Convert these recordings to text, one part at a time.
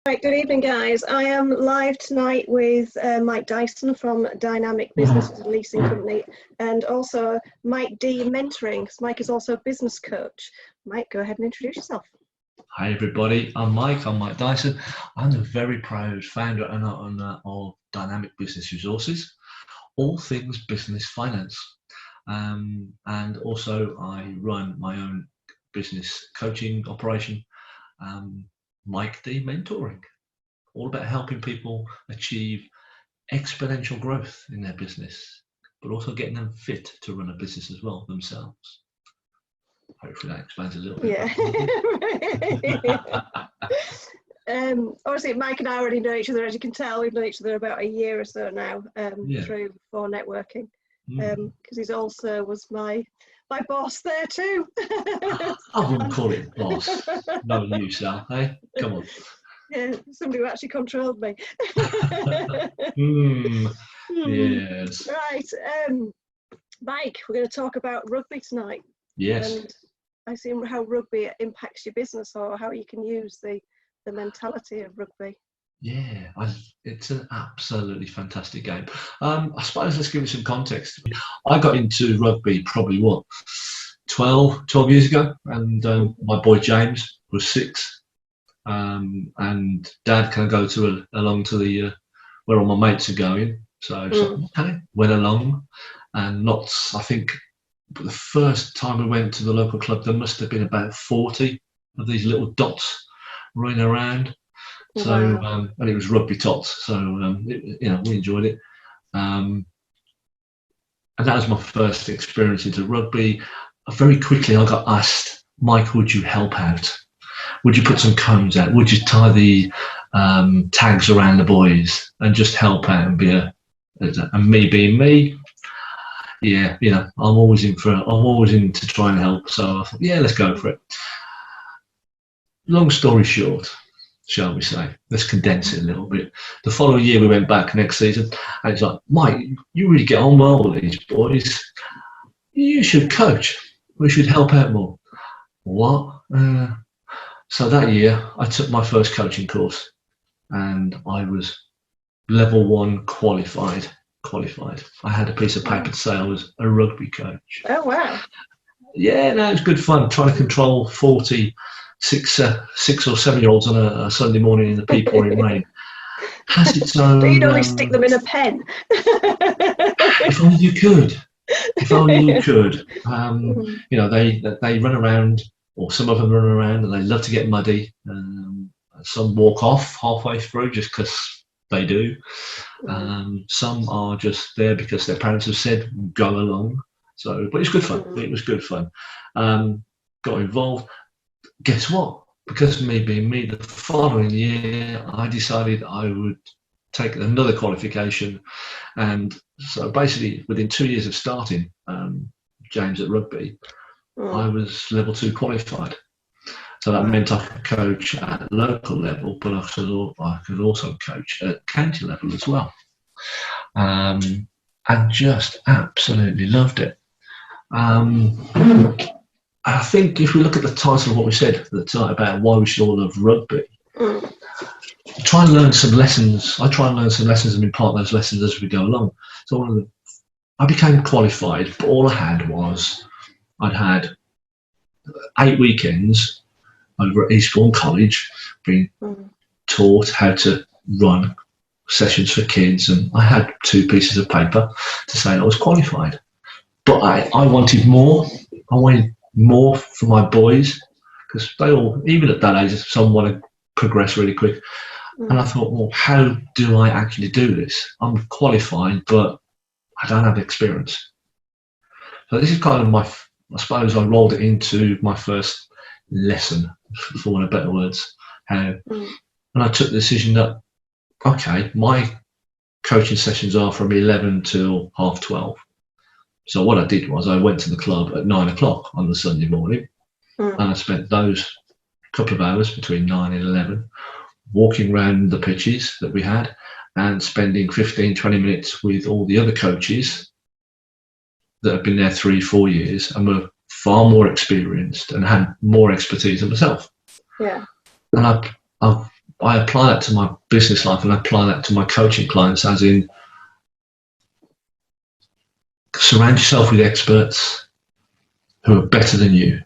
Right, good evening, guys. I am live tonight with Mike Dyson from Dynamic Business, a leasing company, and also Mike D Mentoring, because Mike is also a business coach. Mike, go ahead and introduce yourself. Hi everybody, I'm Mike Dyson. I'm the very proud founder and owner of Dynamic Business Resources, all things business finance. And also I run my own business coaching operation, Mike D Mentoring, all about helping people achieve exponential growth in their business, but also getting them fit to run a business as well themselves. Hopefully that explains a little bit. Yeah. Obviously, Mike and I already know each other, as you can tell. We've known each other about a year or so now through for networking, because he's also was my boss there too. I wouldn't call it boss. No, you, Sal. Hey, come on. Yeah, somebody who actually controlled me. Yes. Right, Mike, we're going to talk about rugby tonight. Yes. And I see how rugby impacts your business, or how you can use the mentality of rugby. Yeah, it's an absolutely fantastic game. I suppose let's give it some context. I got into rugby probably 12 years ago, and my boy James was 6, and Dad can I go along to the where all my mates are going. So okay, went along, and I think the first time we went to the local club, there must have been about 40 of these little dots running around. So, and it was rugby tots. So, we enjoyed it. And that was my first experience into rugby. Very quickly, I got asked, Mike, would you help out? Would you put some cones out? Would you tie the tags around the boys and just help out and and me being me? Yeah, I'm always in to try and help. So I thought, yeah, let's go for it. Long story short, shall we say, let's condense it a little bit. The following year we went back next season, and it's like, Mike, you really get on well with these boys. You should coach. We should help out more. What? So that year I took my first coaching course, and I was level 1 qualified. I had a piece of paper to say I was a rugby coach. Oh wow. Yeah, no, it was good fun trying to control 6 or 7-year-olds on a Sunday morning in the pea pouring rain. Has its own. But you'd only stick them in a pen. If only you could. If only you could. They run around, or some of them run around, and they love to get muddy. Some walk off halfway through just because they do. Some are just there because their parents have said go along. So, but it's good fun. It was good fun. Got involved. Guess what? Because of me being me, the following year I decided I would take another qualification, and so basically within 2 years of starting James at rugby, I was level 2 qualified. So that meant I could coach at local level, but I could also coach at county level as well, and just absolutely loved it. I think if we look at the title of what we said at the time about why we should all love rugby, try and learn some lessons. I try and learn some lessons and impart those lessons as we go along. So I became qualified, but all I had was I'd had 8 weekends over at Eastbourne College being taught how to run sessions for kids, and I had 2 pieces of paper to say I was qualified. But I wanted more. I wanted more for my boys, because they all, even at that age, some want to progress really quick. And I thought, well, how do I actually do this? I'm qualified, but I don't have experience. So this is kind of I suppose I rolled it into my first lesson, for want of better words. And I took the decision that, okay, my coaching sessions are from 11 till 12:30. So what I did was I went to the club at 9 o'clock on the Sunday morning, and I spent those couple of hours between 9 and 11 walking around the pitches that we had and spending 15-20 minutes with all the other coaches that have been there 3-4 years and were far more experienced and had more expertise than myself. Yeah. And I've I apply that to my business life, and I apply that to my coaching clients, as in surround yourself with experts who are better than you.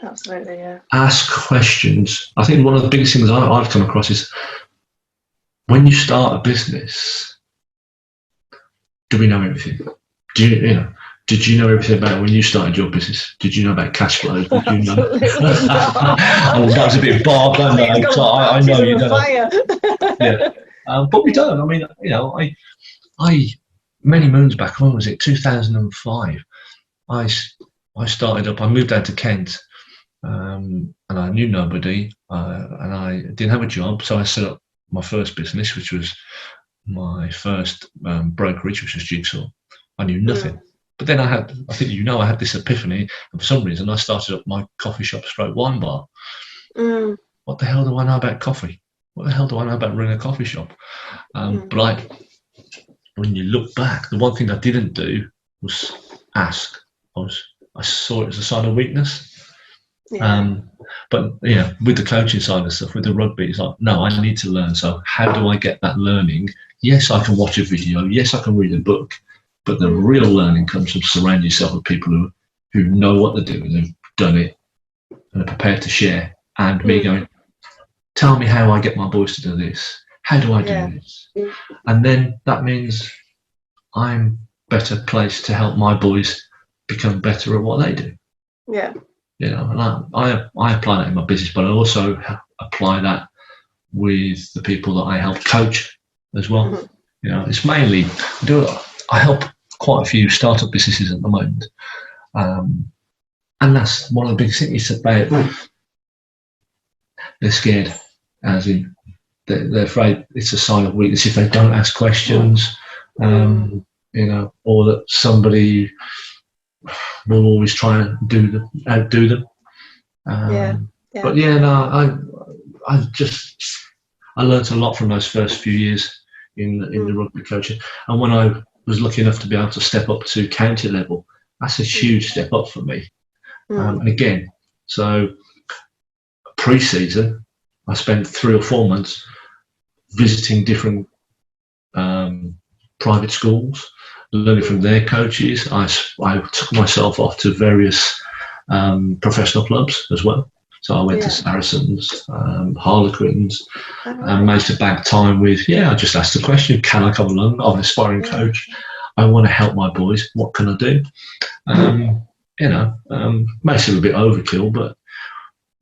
Absolutely, yeah. Ask questions. I think one of the biggest things I've come across is when you start a business, do we know everything? Did you know everything about when you started your business? Did you know about cash flows? Did you know? That was a bit barbed, I know. So I know you don't. Yeah, but we don't. I mean, I many moons back. When was it? 2005. I started up. I moved down to Kent, and I knew nobody, and I didn't have a job. So I set up my first business, which was my first brokerage, which was Jigsaw. I knew nothing. But then I had this epiphany, and for some reason I started up my coffee shop / wine bar. What the hell do I know about coffee? What the hell do I know about running a coffee shop? But when you look back, the one thing I didn't do was ask. I saw it as a sign of weakness. Yeah. But with the coaching side of stuff, with the rugby, it's like, no, I need to learn. So how do I get that learning? Yes, I can watch a video. Yes, I can read a book. But the real learning comes from surrounding yourself with people who know what they're doing, who've done it, and are prepared to share. And me going, tell me how I get my boys to do this. How do I do this? And then that means I'm better placed to help my boys become better at what they do. Yeah. And I apply that in my business, but I also apply that with the people that I help coach as well. It's mainly I help quite a few startup businesses at the moment, and that's one of the big things. It's about they're scared, as in they're afraid it's a sign of weakness if they don't ask questions, or that somebody will always try and outdo them. But I learned a lot from those first few years in the rugby coaching, and when I was lucky enough to be able to step up to county level, that's a huge step up for me. And again, so pre-season, I spent 3 or 4 months visiting different private schools, learning from their coaches. I took myself off to various professional clubs as well. So I went to Saracens, Harlequins, and managed to bank time with, I just asked the question, can I come along? I'm an aspiring coach. I want to help my boys. What can I do? Makes it a bit overkill, but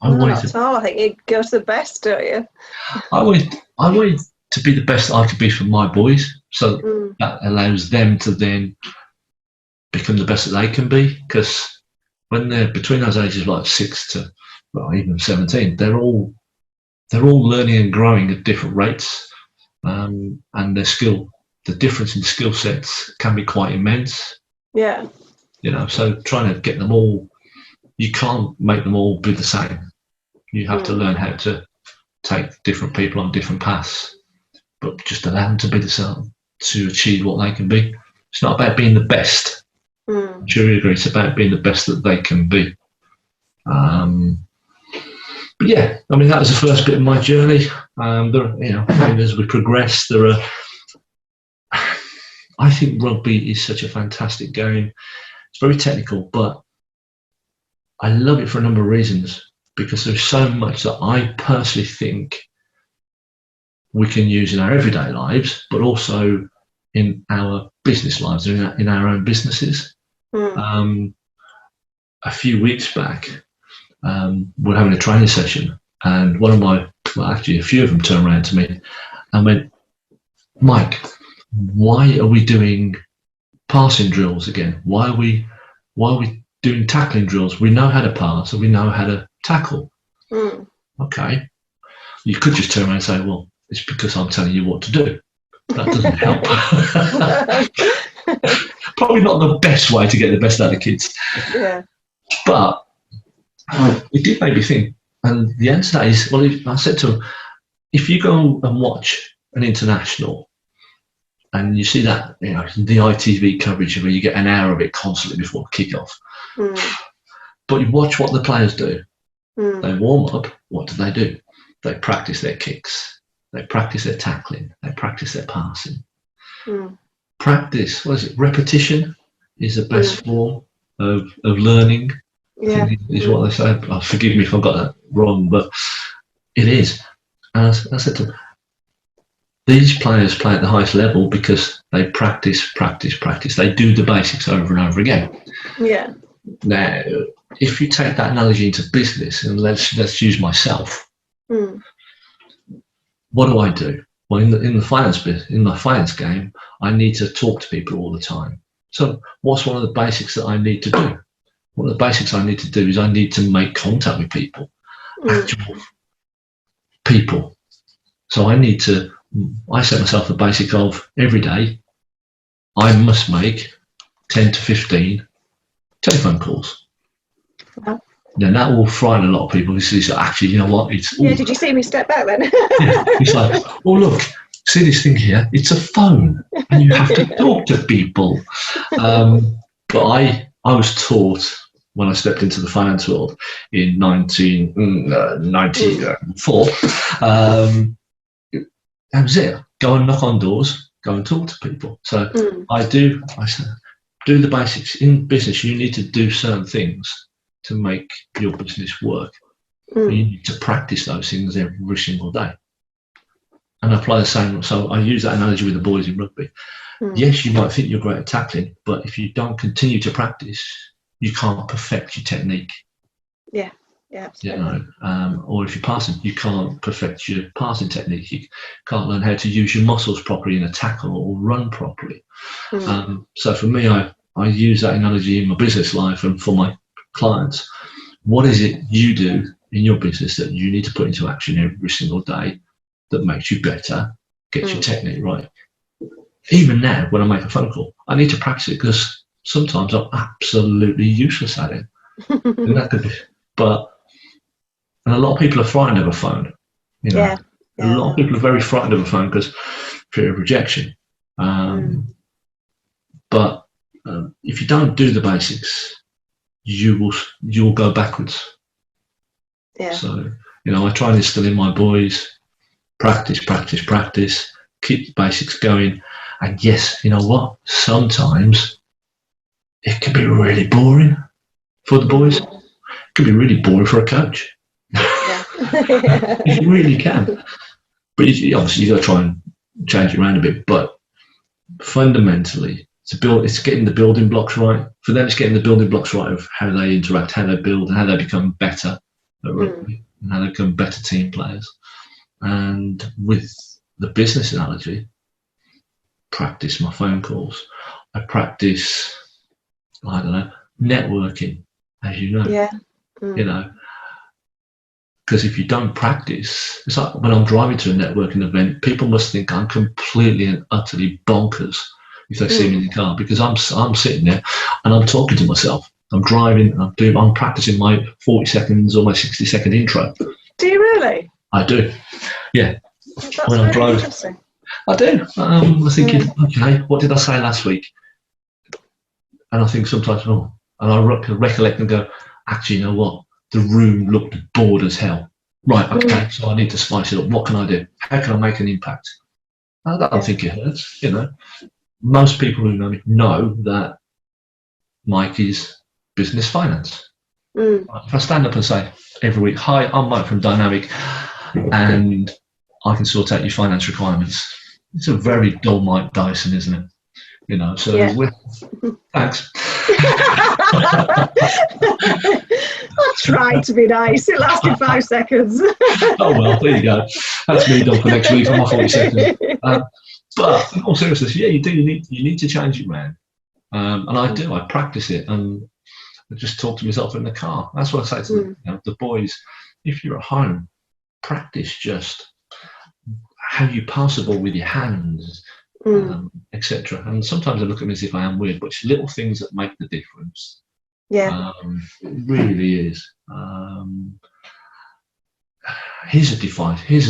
I think you go to the best, don't you? I wanted to be the best I could be for my boys, so that allows them to then become the best that they can be. Because when they're between those ages, like 6 to even 17, they're all learning and growing at different rates, and the difference in skill sets can be quite immense. Yeah. So trying to get them all, you can't make them all be the same. You have to learn how to take different people on different paths, but just allow them to be the same to achieve what they can be. It's not about being the best. I'm sure you agree. It's about being the best that they can be. But that was the first bit of my journey. As we progress, I think rugby is such a fantastic game. It's very technical, but I love it for a number of reasons, because there's so much that I personally think we can use in our everyday lives, but also in our business lives, in our own businesses. A few weeks back, we're having a training session, and a few of them turned around to me and went, Mike, why are we doing passing drills again? Why are we doing tackling drills? We know how to pass and we know how to tackle. Okay. You could just turn around and say, well, it's because I'm telling you what to do. That doesn't help. Probably not the best way to get the best out of kids. Yeah. But it did make me think. And the answer to that is, I said to him, if you go and watch an international and you see that, the ITV coverage where you get an hour of it constantly before kick-off, but you watch what the players do. They warm up. What do? they practice their kicks, they practice their tackling, they practice their passing. Practice, what is it? Repetition is the best form of learning. Yeah. I think is what they say. Oh, forgive me if I got that wrong, but it is. And I said to them, these players play at the highest level because they practice. They do the basics over and over again. Yeah. Now, if you take that analogy into business, and let's use myself. What do I do? Well, in the finance game, I need to talk to people all the time. So, what's one of the basics that I need to do? One of the basics I need to do is I need to make contact with people, actual people. So I set myself the basic of every day, I must make 10 to 15 telephone calls. Wow. Now that will frighten a lot of people. This is actually, you know what? Yeah, did you see me step back then? Yeah, it's like, oh look, see this thing here? It's a phone, and you have to talk to people. But I was taught when I stepped into the finance world in 1994. That was it. Go and knock on doors. Go and talk to people. So I do the basics. In business, you need to do certain things to make your business work. You need to practice those things every single day. And apply the same. So I use that analogy with the boys in rugby. Yes, you might think you're great at tackling, but if you don't continue to practice, you can't perfect your technique. Yeah, absolutely. You know, or if you're passing, you can't perfect your passing technique. You can't learn how to use your muscles properly in a tackle or run properly. So for me, I use that analogy in my business life and for my clients. What is it you do in your business that you need to put into action every single day that makes you better, gets your technique right? Even now, when I make a phone call, I need to practice it because sometimes I'm absolutely useless at it. And that could be, and a lot of people are frightened of a phone. You know, a lot of people are very frightened of a phone because fear of rejection. But if you don't do the basics, you'll go backwards. Yeah. So you know, I try and instill in my boys practice, keep the basics going. And yes, you know what? Sometimes it can be really boring for the boys. It can be really boring for a coach. Yeah. It really can. But obviously you've got to try and change it around a bit. But fundamentally, it's getting the building blocks right. For them, it's getting the building blocks right of how they interact, how they build, and how they become better at rugby, and how they become better team players. And with the business analogy, practice my phone calls. I practice, I don't know, networking, as you know. Yeah. You know, because if you don't practice, it's like when I'm driving to a networking event, people must think I'm completely and utterly bonkers if they see me in the car, because I'm sitting there and I'm talking to myself. I'm driving, I'm practicing my 40 seconds or my 60-second intro. Do you really? I do, yeah. That's when I'm driving, interesting. I do. I'm thinking, okay, what did I say last week? And I think sometimes, and I recollect and go, actually, you know what? The room looked bored as hell. Right, okay, so I need to spice it up. What can I do? How can I make an impact? I don't think it hurts, you know. Most people who know me know that Mike is business finance. If I stand up and say every week, hi, I'm Mike from Dynamic, and I can sort out your finance requirements. It's a very dull Mike Dyson, isn't it? You know, so thanks. I tried to be nice. It lasted 5 seconds. Oh well, there you go. That's me done for next week. I'm off 40 seconds. But in all seriousness, yeah, you do. You need to change it, man. And I do. I practice it, and I just talk to myself in the car. That's what I say to the boys. If you're at home, practice just how you pass the ball with your hands, etc. And sometimes I look at me as if I am weird, but it's little things that make the difference. Yeah. It really is. Here's a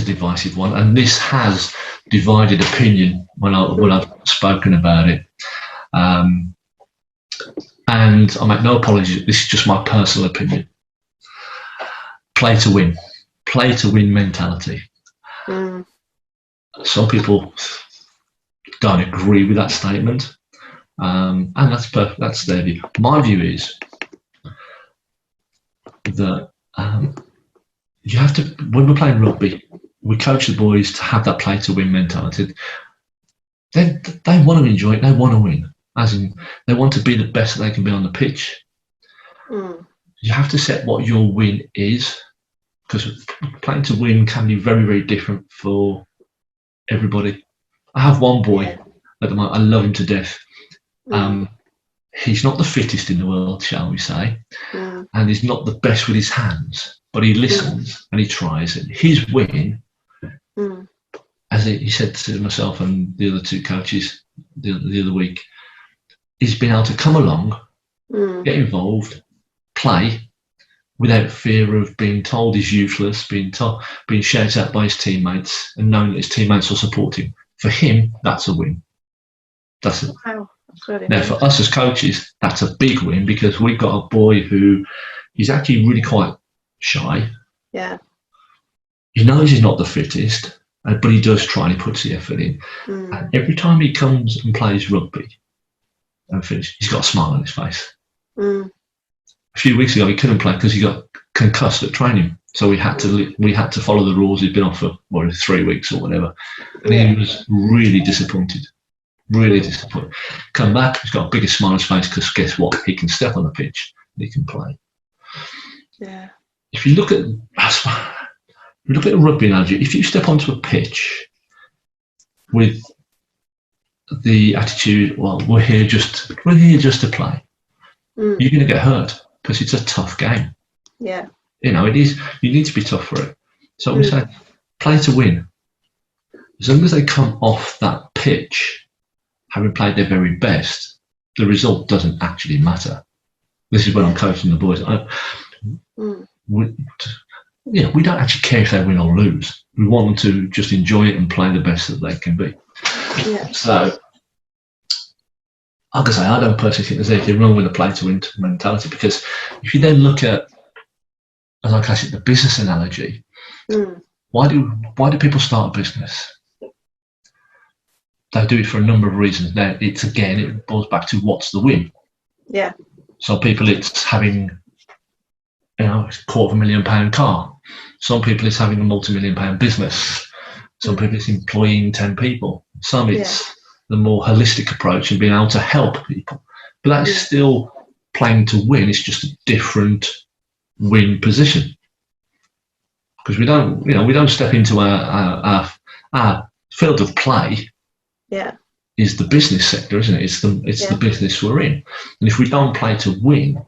divisive one, and this has divided opinion when I've spoken about it. And I make no apologies. This is just my personal opinion. Play to win. play to win mentality. Some people don't agree with that statement, and that's perfect. That's their view. My view is that you have to, when we're playing rugby, we coach the boys to have that play to win mentality. They want to enjoy it. They want to win, as in they want to be the best that they can be on the pitch. You have to set what your win is, because playing to win can be very, very different for everybody. I have one boy at the moment. I love him to death. He's not the fittest in the world, shall we say, and he's not the best with his hands, but he listens and he tries. And his win, as he said to myself and the other two coaches the other week, is being able to come along, get involved, play without fear of being told he's useless, being shouted at by his teammates, and knowing that his teammates will support him. For him, that's a win. That's it. Wow. Really now, for us as coaches, that's a big win, because we've got a boy who is actually really quite shy. Yeah. He knows he's not the fittest, but he does try and he puts the effort in. And every time he comes and plays rugby and finishes, he's got a smile on his face. A few weeks ago, he couldn't play because he got concussed at training. So we had to follow the rules. He'd been off for 3 weeks or whatever, and he was really disappointed. Really disappointed. Come back, he's got a bigger smile on his face, because guess what? He can step on the pitch and he can play. Yeah. If you look at a rugby analogy, if you step onto a pitch with the attitude, well, we're here just to play, you're going to get hurt, because it's a tough game. Yeah. It is. You need to be tough for it. So we say, play to win. As long as they come off that pitch having played their very best, the result doesn't actually matter. This is when I'm coaching the boys. We don't actually care if they win or lose. We want them to just enjoy it and play the best that they can be. Yeah. So, like I say, I don't personally think there's anything wrong with the play to win mentality, because if you then look at, as I class it, the business analogy, why do people start a business? They do it for a number of reasons. Now, it boils back to what's the win. Yeah. Some people, it's having a £250,000 car. Some people, it's having a multi-million-pound business. Some people, it's employing 10 people. Some, it's the more holistic approach and being able to help people. But that is still playing to win. It's just a different win position, because we don't step into our field of play. Yeah. Is the business sector, isn't it? It's the business we're in, and if we don't play to win,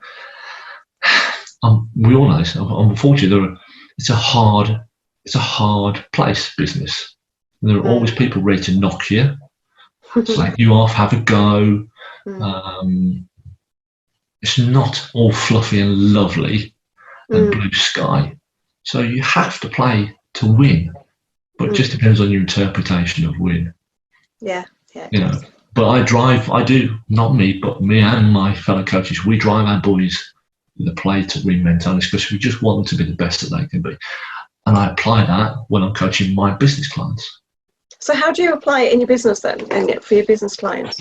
we all know this. Unfortunately, it's a hard place, business. And there are always people ready to knock you, slag you off, have a go. It's not all fluffy and lovely and blue sky. So you have to play to win, but it just depends on your interpretation of win. Yeah. But not me, but me and my fellow coaches, we drive our boys with a play to win mentality, because we just want them to be the best that they can be. And I apply that when I'm coaching my business clients. So how do you apply it in your business then, and for your business clients?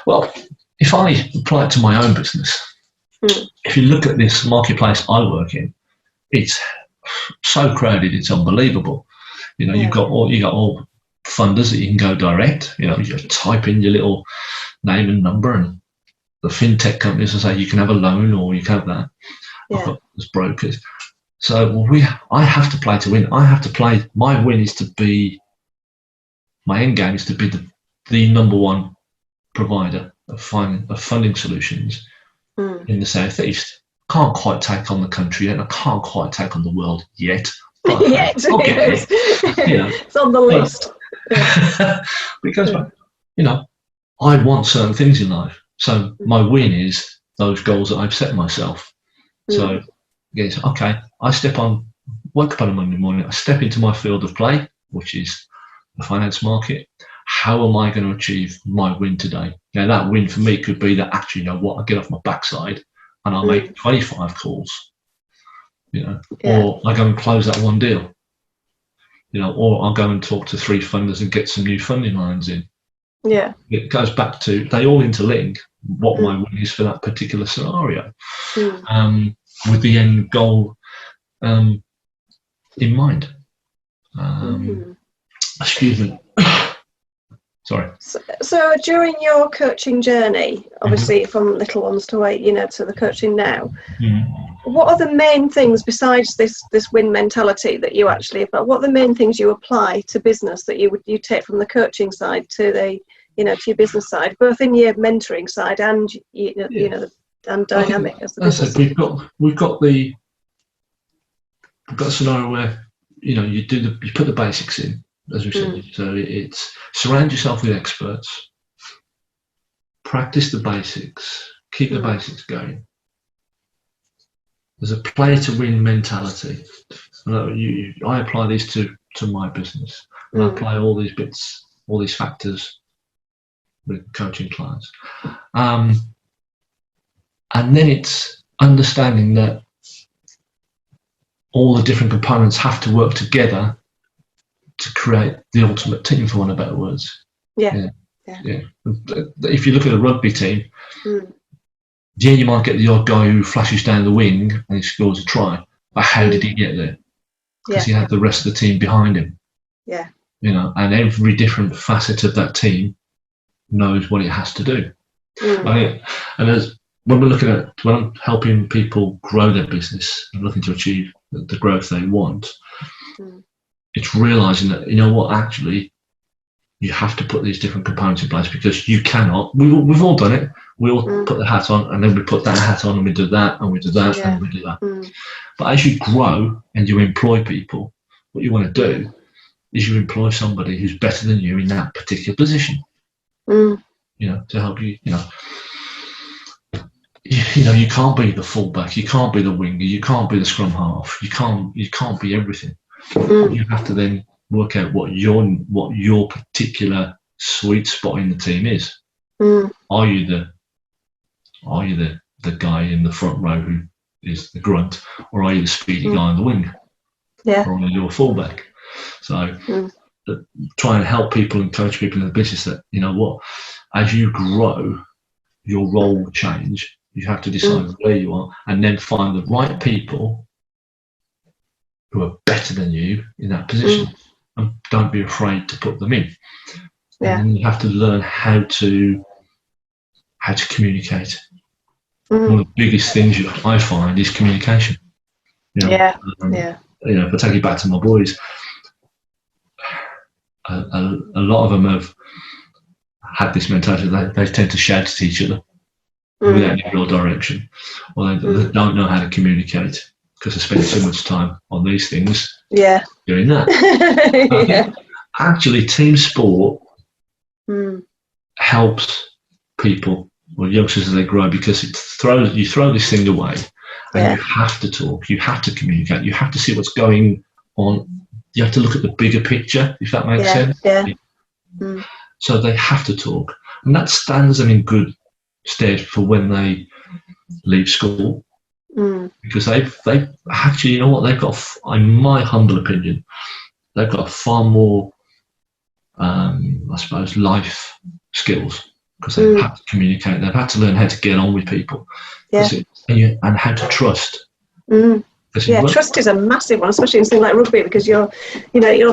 Well, if I apply it to my own business, if you look at this marketplace I work in, it's so crowded, it's unbelievable. You've got all funders that you can go direct. You just type in your little name and number, and the fintech companies will say you can have a loan or you can have that. I've got as brokers. So I have to play to win. I have to play. My win is to be. My end game is to be the number one provider of funding solutions in the southeast. Can't quite take on the country yet. I can't quite take on the world yet. But I'll get it. It's on the list. Because I want certain things in life. So my win is those goals that I've set myself. So yes, okay, wake up on a Monday morning, I step into my field of play, which is the finance market. How am I going to achieve my win today? Now that win for me could be that actually, I get off my backside and I make 25 calls, or I go and close that one deal. or I'll go and talk to 3 funders and get some new funding lines in. Yeah. It goes back to, they all interlink what my win is for that particular scenario, with the end goal in mind. Excuse me. Sorry. So during your coaching journey, obviously from little ones to 8, to the coaching now, what are the main things besides this win mentality that you actually apply? What are the main things you apply to business that you take from the coaching side to the to your business side, both in your mentoring side and and dynamic as the business? We've got a scenario where you put the basics in, as we said. So it's surround yourself with experts, practice the basics, keep the basics going. There's a play to win mentality. I apply these to my business, and I apply all these bits, all these factors with coaching clients. And then it's understanding that all the different components have to work together to create the ultimate team, for want of better words. Yeah. If you look at a rugby team, you might get the odd guy who flashes down the wing and he scores a try. But how did he get there? Because he had the rest of the team behind him. Yeah. And every different facet of that team knows what it has to do. And when I'm helping people grow their business and looking to achieve the growth they want, it's realizing that, actually, you have to put these different components in place, because you cannot. We've all done it. We all put the hat on, and then we put that hat on, and we do that, and we do that, and we do that. But as you grow and you employ people, what you want to do is you employ somebody who's better than you in that particular position. To help you. You can't be the fullback, you can't be the winger, you can't be the scrum half, you can't be everything. You have to then work out what your particular sweet spot in the team is. Are you the guy in the front row who is the grunt, or are you the speedy guy on the wing? Or are you a fullback? So try and help people and coach people in the business that, as you grow, your role will change. You have to decide where you are, and then find the right people who are better than you in that position, and don't be afraid to put them in. And then you have to learn how to communicate. One of the biggest things I find is communication. If I take it back to my boys, a lot of them have had this mentality that they tend to shout at each other without any real direction, or they don't know how to communicate because they spend so much time on these things doing that. Actually, team sport helps people or youngsters as they grow, because you throw this thing away, and you have to talk, you have to communicate, you have to see what's going on, you have to look at the bigger picture, if that makes sense. So they have to talk, and that stands them in good stead for when they leave school, because they've actually, they've got, in my humble opinion, they've got far more I suppose life skills, because they've had to communicate, they've had to learn how to get on with people, and how to trust. Trust is a massive one, especially in something like rugby, because you're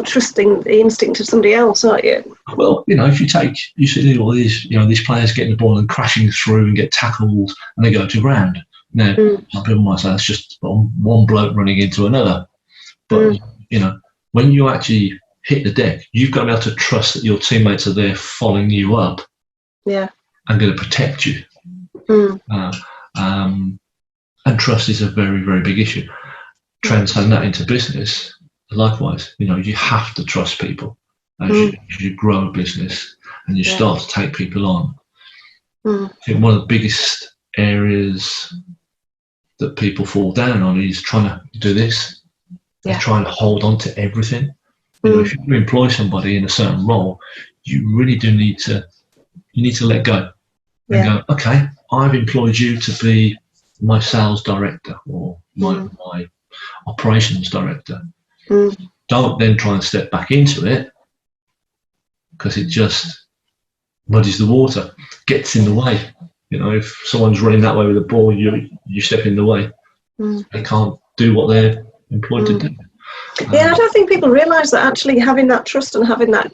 trusting the instinct of somebody else, aren't you? Well, if you see all these, these players getting the ball and crashing through and get tackled, and they go to ground. Now, some people might say that's just one bloke running into another, but when you actually hit the deck, you've got to be able to trust that your teammates are there following you up, and going to protect you. And trust is a very, very big issue. Transcend that into business, likewise. You have to trust people as you grow a business and you start to take people on. I think one of the biggest areas that people fall down on is trying to do this. They're trying to hold on to everything. If you employ somebody in a certain role, you really do need to let go and go, okay, I've employed you to be my sales director or my operations director. don't then try and step back into it, because it just muddies the water, gets in the way. You know, if someone's running that way with a ball, you step in the way. They can't do what they're employed to do. Yeah, I don't think people realise that actually having that trust and having that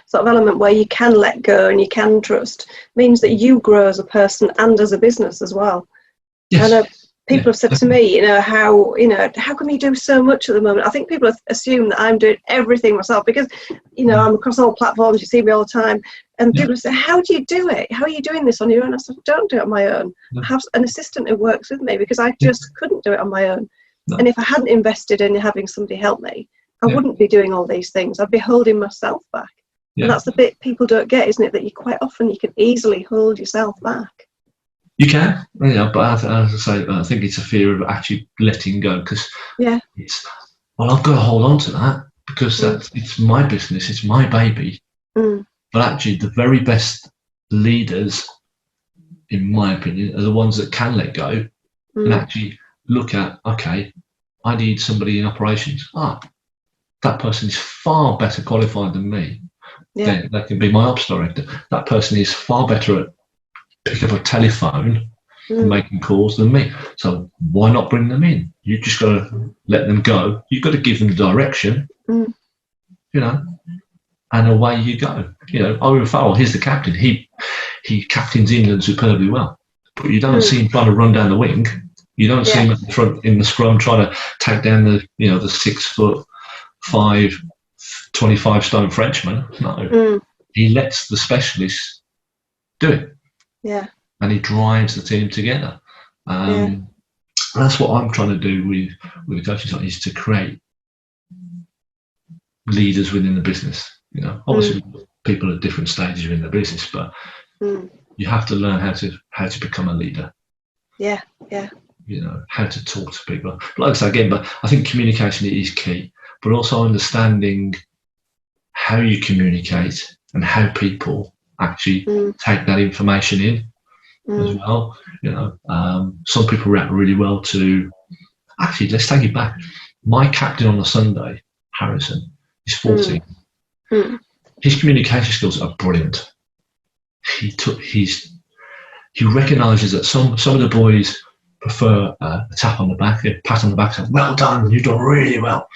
sort of element where you can let go and you can trust means that you grow as a person and as a business as well. Yes. I know people have said to me, how can you do so much at the moment? I think people assume that I'm doing everything myself because, I'm across all platforms, you see me all the time. And people say, how do you do it? How are you doing this on your own? I said, don't do it on my own. I have an assistant who works with me because I just couldn't do it on my own. No. And if I hadn't invested in having somebody help me, I wouldn't be doing all these things. I'd be holding myself back. And that's the bit people don't get, isn't it? That you can easily hold yourself back. You can, but as I say, I think it's a fear of actually letting go because I've got to hold on to that because it's my business, it's my baby. But actually, the very best leaders, in my opinion, are the ones that can let go and actually look at, okay, I need somebody in operations. That person is far better qualified than me. They can be my ops director. That person is far better at picking up a telephone and making calls than me. So why not bring them in? You just got to let them go. You've got to give them direction, and away you go. Owen Farrell, he's the captain. He captains England superbly well, but you don't see him trying to run down the wing. You don't see him at the front in the scrum trying to take down the 6'5", 25-stone Frenchman. No, he lets the specialists do it. Yeah, and he drives the team together. That's what I'm trying to do with the coaching side, is to create leaders within the business. Obviously people at different stages in the business, but you have to learn how to become a leader. Yeah. How to talk to people. But like I say again, but I think communication is key, but also understanding how you communicate and how people actually take that information in as well. Some people react really well to, actually, let's take it back. My captain on a Sunday, Harrison, is 14. His communication skills are brilliant. He recognises that some of the boys prefer a tap on the back, a pat on the back, saying, well done, you've done really well.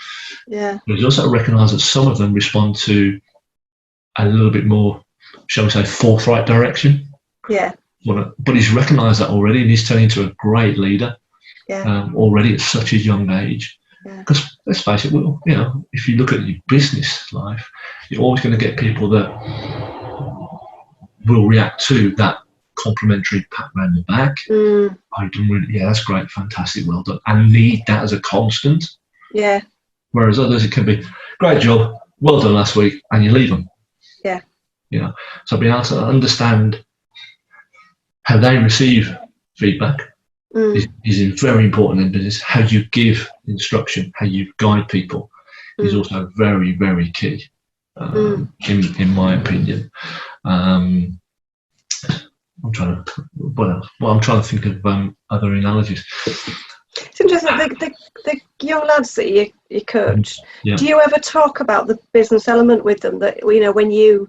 Yeah. But he also recognises that some of them respond to a little bit more, shall we say, forthright direction. Yeah. But he's recognised that already, and he's turning into a great leader already at such a young age. Because let's face it, if you look at your business life, you're always going to get people that will react to that complimentary pat around the back. I've done really, that's great, fantastic, well done, and need that as a constant. Yeah. Whereas others, it can be, great job, well done last week, and you leave them. Yeah. So being able to understand how they receive feedback is very important in business. How you give instruction, how you guide people is also very, very key, in my opinion. I'm trying to think of other analogies. It's interesting, the young lads that you coach, do you ever talk about the business element with them? That when you,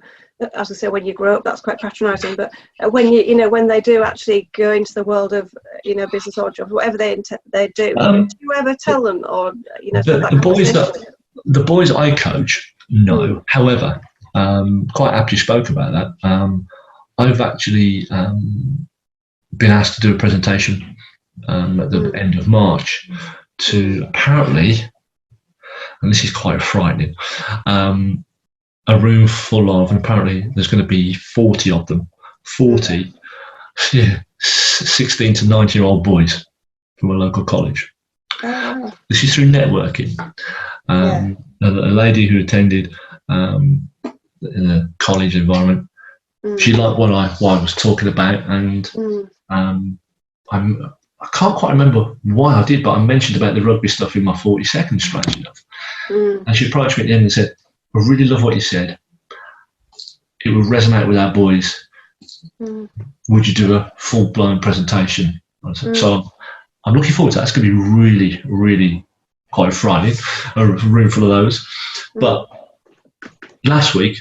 as I say, when you grow up, that's quite patronising, but when when they do actually go into the world of business or jobs, whatever they do, do you ever tell them, or the boys I coach, no. However, quite aptly spoke about that. I've actually been asked to do a presentation at the end of March to, apparently, and this is quite frightening, a room full of, and apparently there's going to be 40 of them, 16 to 19-year-old boys from a local college. This is through networking. A lady who attended in a college environment, she liked what I was talking about, and I can't quite remember why I did, but I mentioned about the rugby stuff in my 40 seconds, strange enough. And she approached me at the end and said, I really love what you said. It would resonate with our boys. Would you do a full-blown presentation? I said, so I'm looking forward to that. It's going to be really, really quite frightening, a room full of those. But last week,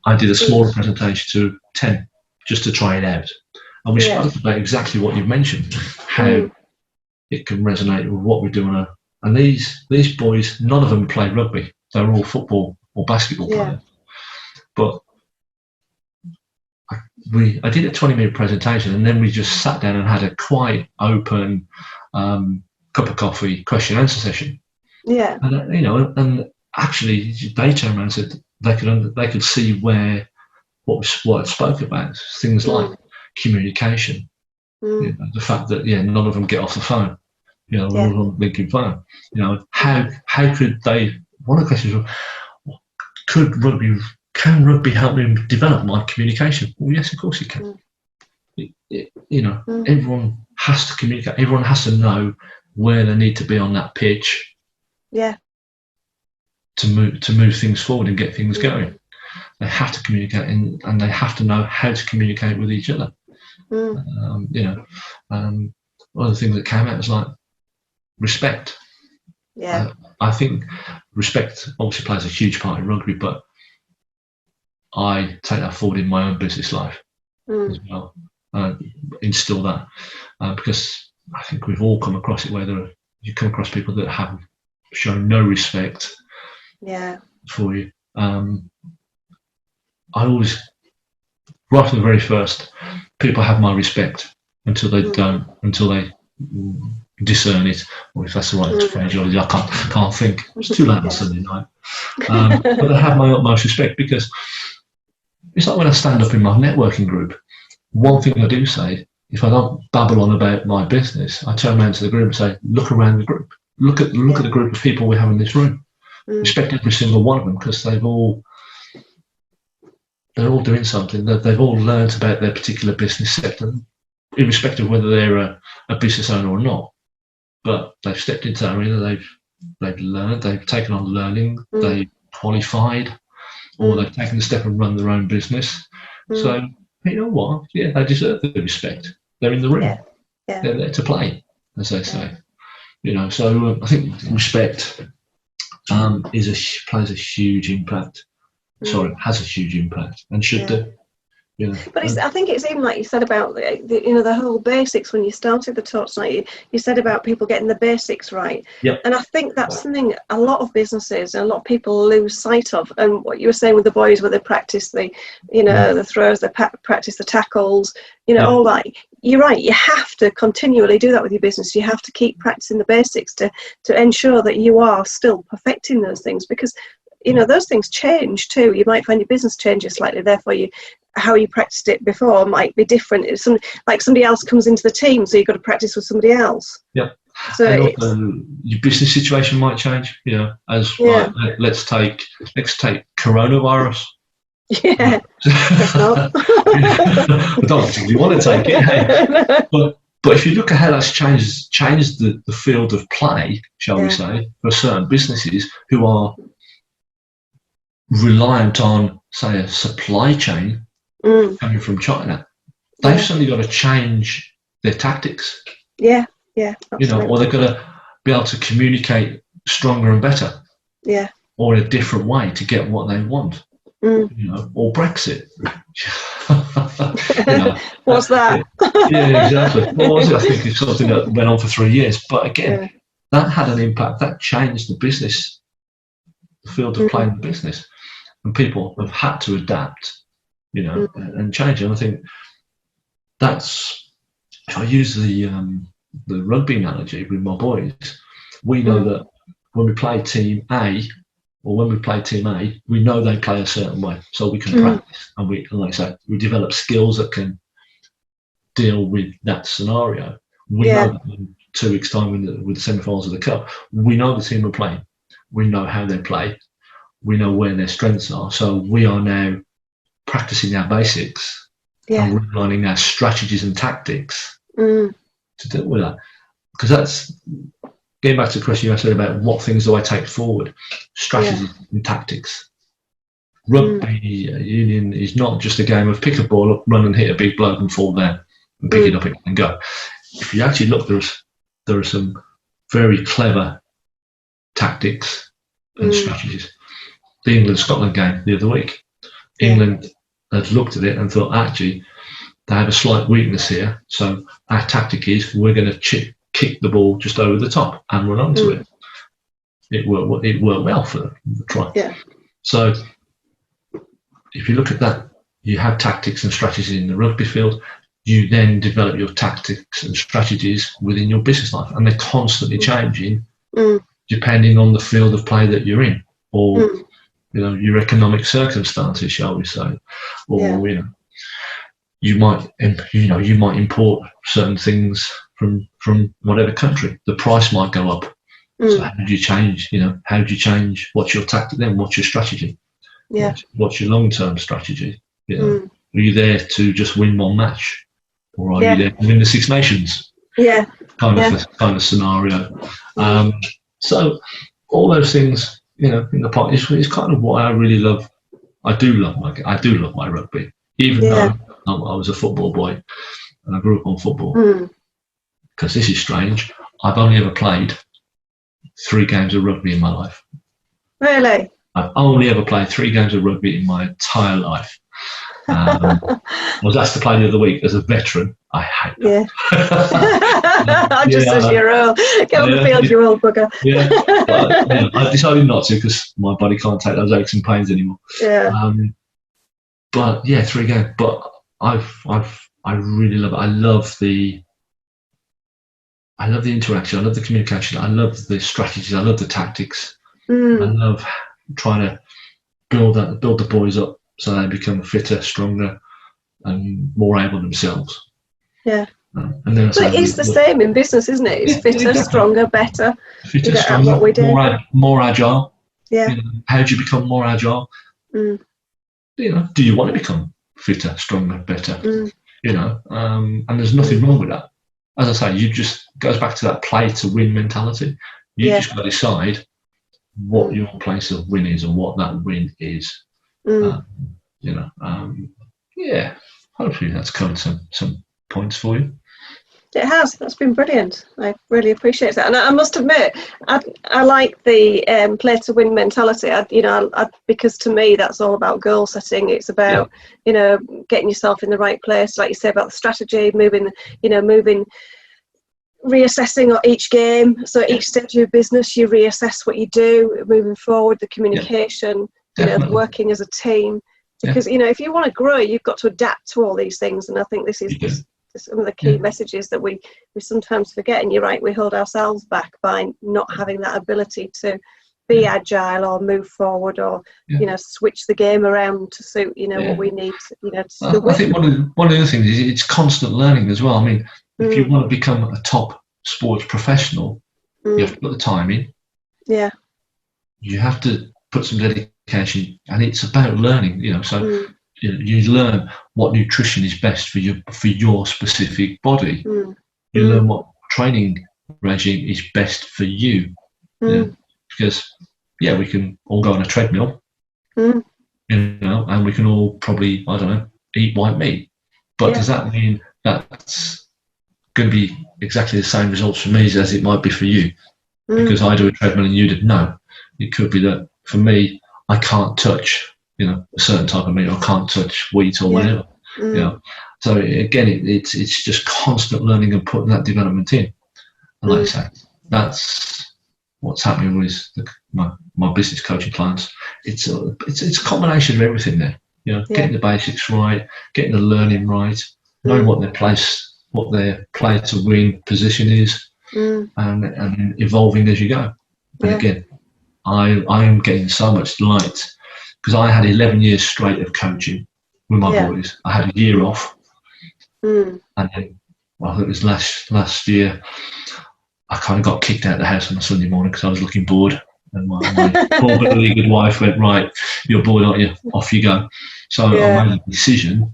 I did a smaller presentation to 10 just to try it out. And we spoke about exactly what you've mentioned, how it can resonate with what we're doing. And these boys, none of them play rugby. They're all football or basketball players. But I did a 20-minute presentation, and then we just sat down and had a quite open cup of coffee question and answer session. Yeah. And and actually they turned around and said they could see what I spoke about, things like communication, the fact that none of them get off the phone, all of them linking phone, how could they? One of the questions was, can rugby help me develop my communication? Well, yes, of course it can. Everyone has to communicate. Everyone has to know where they need to be on that pitch. Yeah. To move things forward and get things going. They have to communicate, and they have to know how to communicate with each other. One of the things that came out was like respect. Yeah. I think respect obviously plays a huge part in rugby, but I take that forward in my own business life as well. Instill that because I think we've all come across it, whether you come across people that have shown no respect for you. I always, right from the very first, people have my respect until they don't, until they discern it, or if that's the right phraseology, I can't think. It's too late on Sunday night. But they have my utmost respect, because it's like when I stand up in my networking group, one thing I do say, if I don't babble on about my business, I turn around to the group and say, look around the group. Look at the group of people we have in this room. Respect every single one of them, because they're all doing something, that they've all learned about their particular business sector, irrespective of whether they're a business owner or not. But they've stepped into that arena, they've learned, they've taken on learning, they've qualified, or they've taken the step and run their own business. So, you know what? Yeah, they deserve the respect. They're in the room. They're there to play, as they say. So I think respect plays a huge impact. Sorry, has a huge impact, and should do. But I think it's even like you said about the whole basics when you started the talk tonight. You said about people getting the basics right, and I think that's something a lot of businesses and a lot of people lose sight of. And what you were saying with the boys, where they practice the throws, they practice the tackles, all that. You're right. You have to continually do that with your business. You have to keep practicing the basics to ensure that you are still perfecting those things, because those things change too. You might find your business changes slightly, therefore how you practiced it before might be different. It's somebody else comes into the team, so you've got to practice with somebody else. So and also, your business situation might change. Let's take coronavirus. I don't particularly want to take it, but if you look at how that's changed the field of play, shall we say, for certain businesses who are reliant on, say, a supply chain coming from China, they've suddenly got to change their tactics. Absolutely. Or they've got to be able to communicate stronger and better. Or in a different way to get what they want. Or Brexit. What's that? Exactly. What was it? I think it's something that went on for 3 years. But again, that had an impact. That changed the business, the field of play in the business. And people have had to adapt, and change. And I think that's, if I use the rugby analogy with my boys, we know that when we play team A, we know they play a certain way, so we can practice, and like I say, we develop skills that can deal with that scenario. We know that in 2 weeks' time with the semi-finals of the cup, we know the team are playing, we know how they play, we know where their strengths are, so we are now practicing our basics and relearning our strategies and tactics to deal with that. Because that's getting back to the question you asked about what things do I take forward, strategies and tactics. Rugby union is not just a game of pick a ball up, run and hit a big bloke and fall down and pick it up and go. If you actually look, there are some very clever tactics and strategies. The England-Scotland game the other week. England had looked at it and thought, actually, they have a slight weakness here. So our tactic is we're going to kick the ball just over the top and run onto it. It worked well for them. Yeah. So if you look at that, you have tactics and strategies in the rugby field. You then develop your tactics and strategies within your business life, and they're constantly changing depending on the field of play that you're in, or your economic circumstances, shall we say, or you might import certain things from whatever country. The price might go up. So how do you change? How do you change? What's your tactic then? What's your strategy? Yeah. What's your long-term strategy? Are you there to just win one match, or are you there to win the Six Nations? Yeah. Kind of scenario. So all those things, in the pot is kind of what I really love. I do love my rugby, even though I was a football boy and I grew up on football. Because this is strange, I've only ever played 3 games of rugby in my life. Really? I've only ever played 3 games of rugby in my entire life. I was asked to play the other week as a veteran. I hate that. Just as your role. Get on the field, you old bugger. But, I decided not to because my body can't take those aches and pains anymore. But 3 games. But I really love it. I love the interaction. I love the communication. I love the strategies. I love the tactics. I love trying to build the boys up so they become fitter, stronger, and more able themselves. Yeah. And then but it's the same in business, isn't it? It's fitter, exactly. Stronger, better. Fitter, stronger, what we do. More agile. Yeah. How do you become more agile? Do you want to become fitter, stronger, better? And there's nothing wrong with that. As I say, you just goes back to that play to win mentality. You just got to decide what your place of win is and what that win is. Hopefully that's covered some points for you. It has. That's been brilliant. I really appreciate that. And I must admit, I like the play to win mentality. Because to me, that's all about goal setting. It's about, getting yourself in the right place. Like you say about the strategy, moving, reassessing each game. So each stage of your business, you reassess what you do, moving forward, the communication, working as a team. Because, if you want to grow, you've got to adapt to all these things. And I think this is some of the key messages that we sometimes forget. And you're right, we hold ourselves back by not having that ability to be agile or move forward or, switch the game around to suit, what we need, to I think one of the other things is it's constant learning as well. I mean, if you want to become a top sports professional, you have to put the time in. Yeah. You have to put some dedication, and it's about learning, so you learn what nutrition is best for your specific body. You learn what training regime is best for you. Because we can all go on a treadmill, and we can all probably, eat white meat. But does that mean that's going to be exactly the same results for me as it might be for you? Because I do a treadmill and you did no. It could be that for me, I can't touch, a certain type of meat, or can't touch wheat or whatever. So again, it's just constant learning and putting that development in. And like I say, that's what's happening with my business coaching clients. It's a combination of everything there. Getting the basics right, getting the learning right, knowing what their play to win position is, and evolving as you go. And again, I am getting so much delight because I had 11 years straight of coaching with my boys. I had a year off, and then I think it was last year I kind of got kicked out of the house on a Sunday morning because I was looking bored, and my poor really good wife went, right, you're bored, aren't you? Off you go. So I made a decision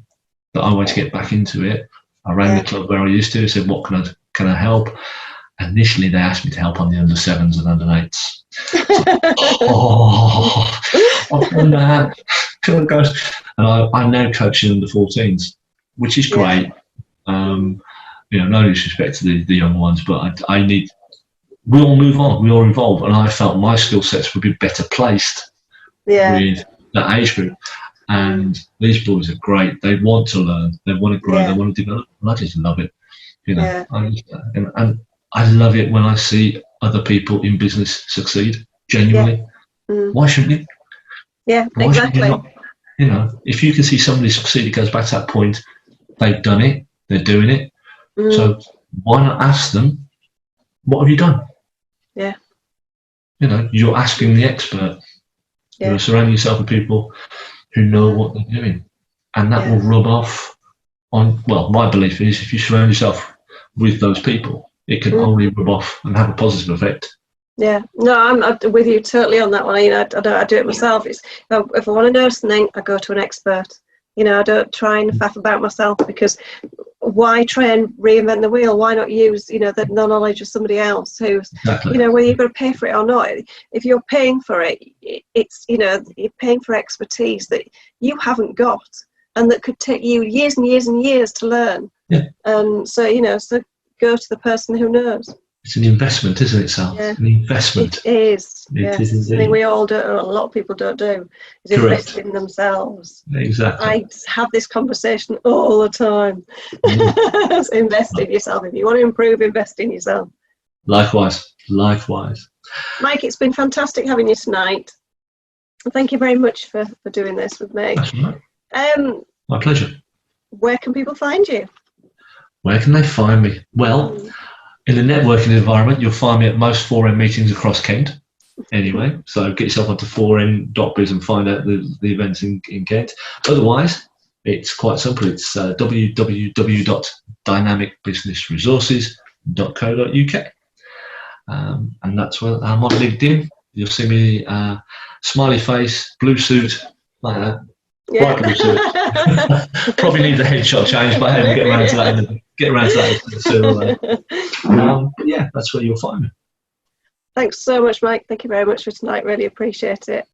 that I wanted to get back into it. I rang the club where I used to, said, what can I help? Initially, they asked me to help on the under 7s and under 8s. I've done that. And I'm now coaching under 14s, which is great. No disrespect to the young ones, but I need we all move on, we all evolve, and I felt my skill sets would be better placed with that age group. And these boys are great. They want to learn, they want to grow, they want to develop, and I just love it. You know, and I love it when I see other people in business succeed genuinely. Why shouldn't you? Why exactly. shouldn't you not? You know, if you can see somebody succeed, it goes back to that point. They've done it, they're doing it. So why not ask them, what have you done? Yeah. You know, you're asking the expert. You're surrounding yourself with people who know what they're doing. And that will rub off on, well, my belief is if you surround yourself with those people, it can only rub off and have a positive effect. Yeah, no, I'm with you totally on that one. You know, I do it myself. It's if I want to know something, I go to an expert. You know, I don't try and faff about myself, because why try and reinvent the wheel? Why not use, you know, the knowledge of somebody else who's, you know, whether you've got to pay for it or not. If you're paying for it, it's, you know, you're paying for expertise that you haven't got and that could take you years and years and years to learn. So, you know, so go to the person who knows. It's an investment, isn't it, Sal? An investment. It is. It is indeed. I think we all do, a lot of people don't do, is invest in themselves. Exactly. I have this conversation all the time. So invest in yourself. If you want to improve, invest in yourself. Likewise. Mike, it's been fantastic having you tonight. Thank you very much for doing this with me. That's right. My pleasure. Where can people find you? Where can they find me? Well, in the networking environment, you'll find me at most 4M meetings across Kent. Anyway, so get yourself onto 4m.biz and find out the events in Kent. Otherwise, it's quite simple. It's www.dynamicbusinessresources.co.uk. And that's where I'm on LinkedIn. You'll see me, smiley face, blue suit, like that. Bright blue suit. Probably need the headshot change, but I haven't get around to that soon. Yeah, that's where you'll find me. Thanks so much, Mike. Thank you very much for tonight. Really appreciate it.